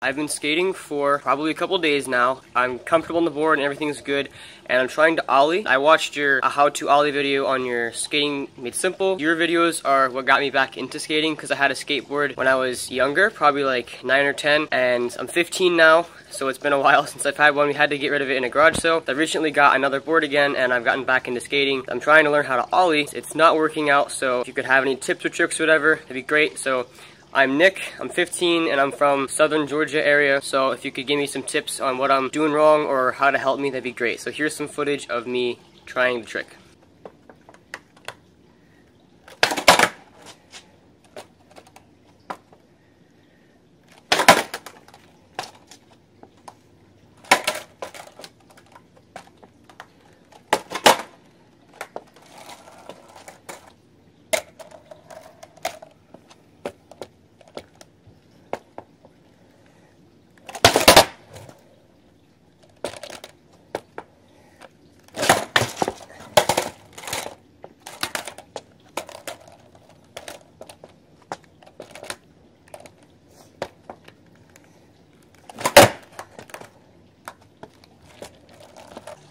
I've been skating for probably a couple days now. I'm comfortable on the board and everything's good, and I'm trying to ollie. I watched your how to ollie video on your Skating Made Simple. Your videos are what got me back into skating because I had a skateboard when I was younger, probably like 9 or 10, and I'm 15 now, so it's been a while since I've had one. We had to get rid of it in a garage sale. I recently got another board again, and I've gotten back into skating. I'm trying to learn how to ollie. It's not working out, so if you could have any tips or tricks or whatever, it'd be great. So I'm Nick, I'm 15, and I'm from southern Georgia area, so if you could give me some tips on what I'm doing wrong or how to help me, that'd be great. So here's some footage of me trying the trick.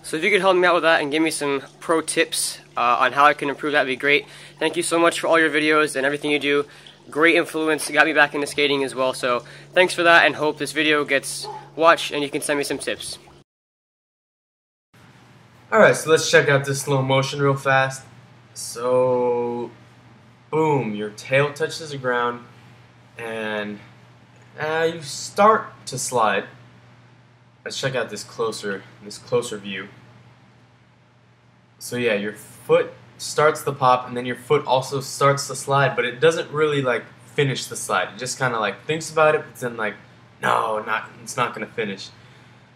So if you could help me out with that and give me some pro tips on how I can improve, that'd be great. Thank you so much for all your videos and everything you do. Great influence, got me back into skating as well. So thanks for that, and hope this video gets watched and you can send me some tips. Alright, so let's check out this slow motion real fast. So, boom, your tail touches the ground and you start to slide. Let's check out this closer view. So yeah, your foot starts the pop and then your foot also starts to slide, but it doesn't really like finish the slide. It just kind of like thinks about it, but then like, no, it's not gonna finish.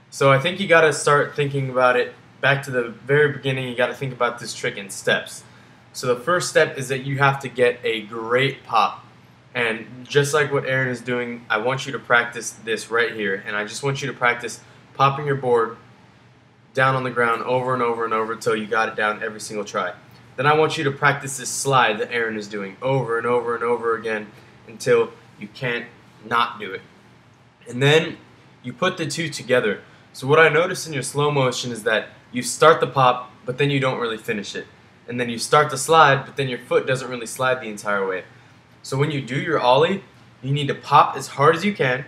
So I think you gotta start thinking about it back to the very beginning. You gotta think about this trick in steps. So the first step is that you have to get a great pop. And just like what Aaron is doing, I want you to practice this right here, and I just want you to practice popping your board down on the ground over and over and over until you got it down every single try. Then I want you to practice this slide that Aaron is doing over and over and over again until you can't not do it. And then you put the two together. So what I noticed in your slow motion is that you start the pop, but then you don't really finish it. And then you start the slide, but then your foot doesn't really slide the entire way. So when you do your ollie, you need to pop as hard as you can,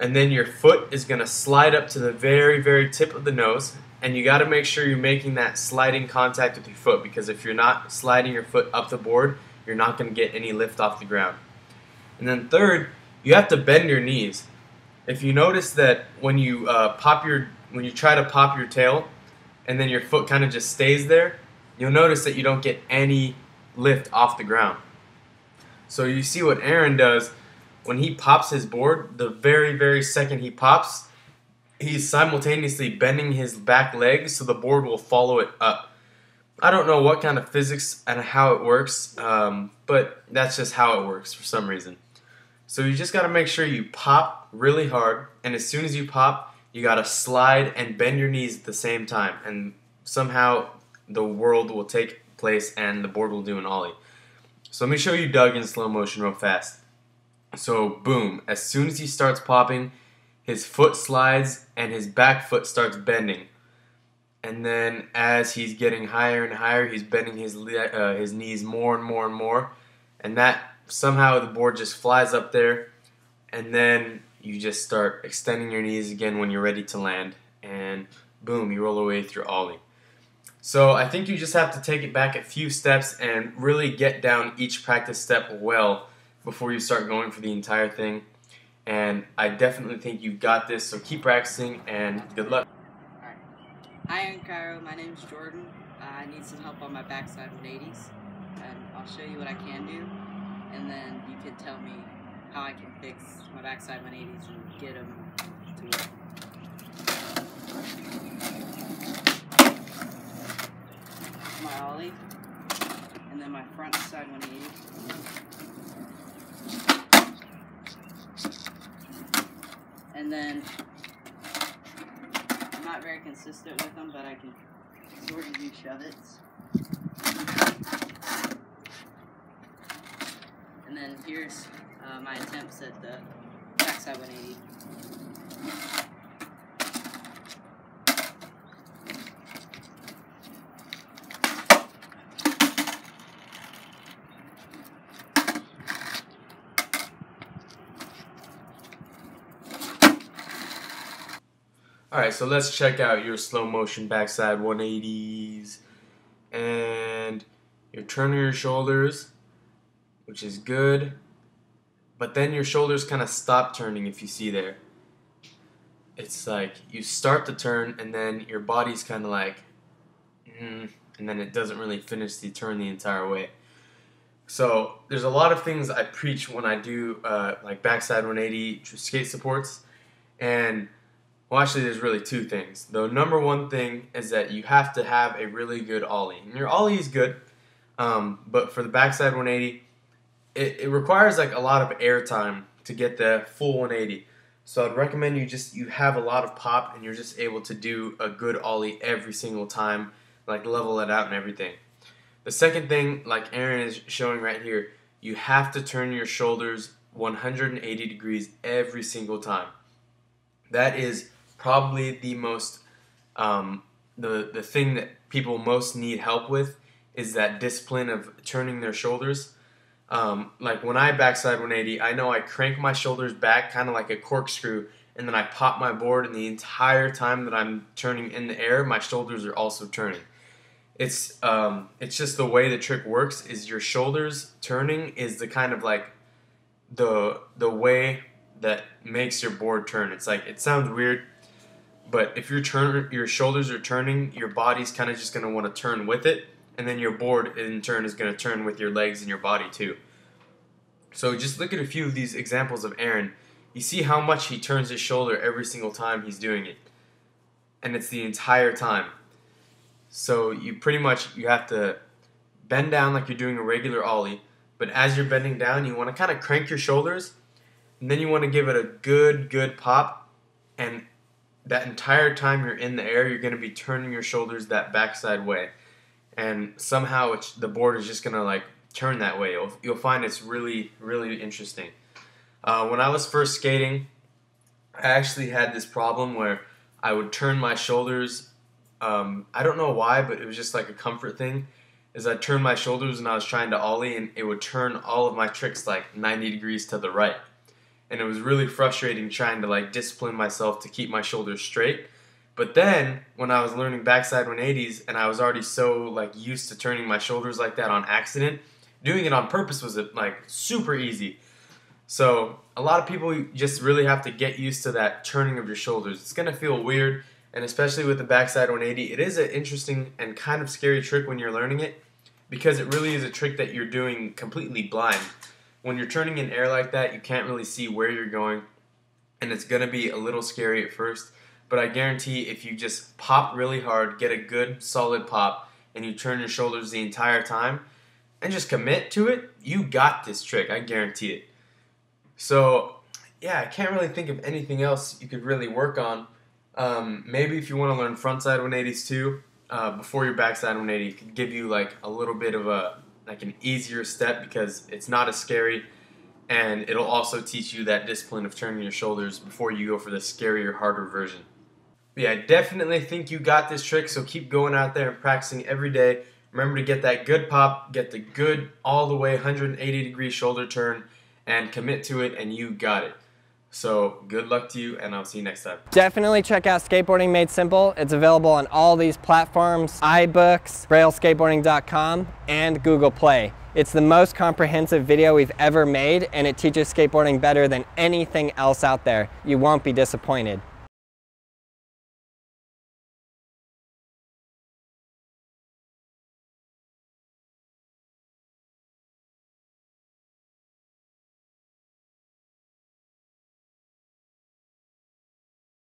and then your foot is going to slide up to the very, very tip of the nose, and you got to make sure you're making that sliding contact with your foot, because if you're not sliding your foot up the board, you're not going to get any lift off the ground. And then third, you have to bend your knees. If you notice that when you try to pop your tail, and then your foot kind of just stays there, you'll notice that you don't get any lift off the ground. So you see what Aaron does when he pops his board. The very, very second he pops, he's simultaneously bending his back leg so the board will follow it up. I don't know what kind of physics and how it works, but that's just how it works for some reason. So you just got to make sure you pop really hard, and as soon as you pop, you got to slide and bend your knees at the same time, and somehow the world will take place and the board will do an ollie. So let me show you Doug in slow motion real fast. So boom, as soon as he starts popping, his foot slides and his back foot starts bending. And then as he's getting higher and higher, he's bending his knees more and more and more. And that somehow the board just flies up there. And then you just start extending your knees again when you're ready to land. And boom, you roll away through ollie. So I think you just have to take it back a few steps and really get down each practice step well before you start going for the entire thing. And I definitely think you've got this, so keep practicing and good luck. Alright. Hi, Cairo. My name's Jordan. I need some help on my backside 180s, and I'll show you what I can do, and then you can tell me how I can fix my backside 180s and get them to work. My ollie, and then my front side 180. And then I'm not very consistent with them, but I can sort of do shove-its. And then here's my attempts at the backside 180. Alright, so let's check out your slow motion backside 180s. And you're turning your shoulders, which is good. But then your shoulders kind of stop turning if you see there. It's like you start to turn and then your body's kind of like, and then it doesn't really finish the turn the entire way. So there's a lot of things I preach when I do like backside 180 skate supports. And well, actually, there's really two things. The number one thing is that you have to have a really good ollie. And your ollie is good, but for the backside 180, it requires like a lot of air time to get the full 180. So I'd recommend you have a lot of pop and you're just able to do a good ollie every single time, like level it out and everything. The second thing, like Aaron is showing right here, you have to turn your shoulders 180 degrees every single time. That is probably the most, the thing that people most need help with is that discipline of turning their shoulders. Like when I backside 180, I know I crank my shoulders back kind of like a corkscrew, and then I pop my board, and the entire time that I'm turning in the air, my shoulders are also turning. It's just the way the trick works. Is your shoulders turning is the kind of like the way that makes your board turn. It's like, it sounds weird, but if your shoulders are turning, your body's kind of just going to want to turn with it, and then your board in turn is going to turn with your legs and your body too. So just look at a few of these examples of Aaron. You see how much he turns his shoulder every single time he's doing it, and it's the entire time. So you have to bend down like you're doing a regular ollie, but as you're bending down, you want to kind of crank your shoulders, and then you want to give it a good pop, and that entire time you're in the air, you're going to be turning your shoulders that backside way, and somehow the board is just going to like turn that way. You'll find it's really interesting. When I was first skating, I actually had this problem where I would turn my shoulders. I don't know why, but it was just like a comfort thing. Is I turned my shoulders when I was trying to ollie, and it would turn all of my tricks like 90 degrees to the right. And it was really frustrating trying to like discipline myself to keep my shoulders straight. But then when I was learning backside 180s and I was already so like used to turning my shoulders like that on accident, doing it on purpose was like super easy. So a lot of people just really have to get used to that turning of your shoulders. It's going to feel weird, and especially with the backside 180, it is an interesting and kind of scary trick when you're learning it, because it really is a trick that you're doing completely blind. When you're turning in air like that, you can't really see where you're going, and it's going to be a little scary at first, but I guarantee if you just pop really hard, get a good solid pop, and you turn your shoulders the entire time, and just commit to it, you got this trick, I guarantee it. So, yeah, I can't really think of anything else you could really work on. Maybe if you want to learn frontside 180s too, before your backside 180, it could give you like a little bit of an easier step, because it's not as scary, and it'll also teach you that discipline of turning your shoulders before you go for the scarier, harder version. But yeah, I definitely think you got this trick, so keep going out there and practicing every day. Remember to get that good pop, get the good all the way 180 degree shoulder turn, and commit to it, and you got it. So good luck to you, and I'll see you next time. Definitely check out Skateboarding Made Simple. It's available on all these platforms: iBooks, BrailleSkateboarding.com, and Google Play. It's the most comprehensive video we've ever made, and it teaches skateboarding better than anything else out there. You won't be disappointed.